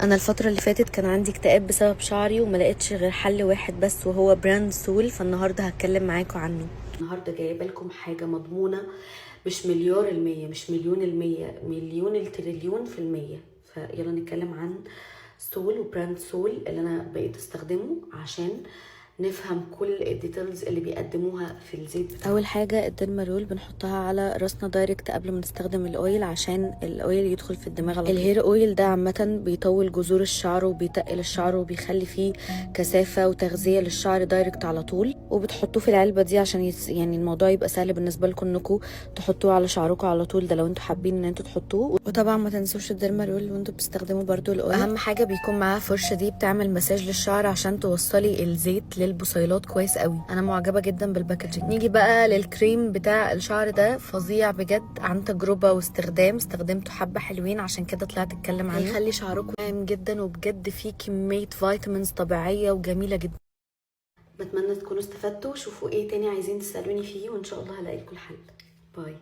انا الفتره اللي فاتت كان عندي اكتئاب بسبب شعري وما لقيتش غير حل واحد بس، وهو براند سول. فالنهارده هتكلم معاكم عنه. النهارده جايبه لكم حاجه مضمونه، مش مليار المية، مش مليون المية، مليون التريليون في المية. فيلا نتكلم عن سول وبراند سول اللي انا بقيت استخدمه عشان نفهم كل الديتيلز اللي بيقدموها في الزيت بتاعهم. اول حاجه الديرمارول بنحطها على راسنا دايركت قبل ما نستخدم الاويل عشان الاويل يدخل في الدماغ على طول. الهير اويل ده عامه بيطول جذور الشعر وبيتقل الشعر وبيخلي فيه كثافه وتغذيه للشعر دايركت على طول. وبتحطوه في العلبه دي عشان يعني الموضوع يبقى سهل بالنسبه لكم انكم تحطوه على شعركم على طول، ده لو انتوا حابين ان انتوا تحطوه. وطبعا ما تنسوش الديرمارول وانتوا بتستخدموا برضو الاويل. اهم حاجه بيكون معاه فرشه دي بتعمل مساج للشعر عشان توصلي الزيت للبصيلات كويس قوي. انا معجبه جدا بالباكجينج. نيجي بقى للكريم بتاع الشعر ده، فظيع بجد، عن تجربه واستخدام. استخدمته حبه حلوين عشان كده طلعت اتكلم عنه. هيخلي شعركم ناعم جدا، وبجد فيه كميه فيتامينز طبيعيه وجميله جدا. بتمنى تكونوا استفدتوا. شوفوا ايه تاني عايزين تسالوني فيه وان شاء الله هلاقي لكم الحل. باي.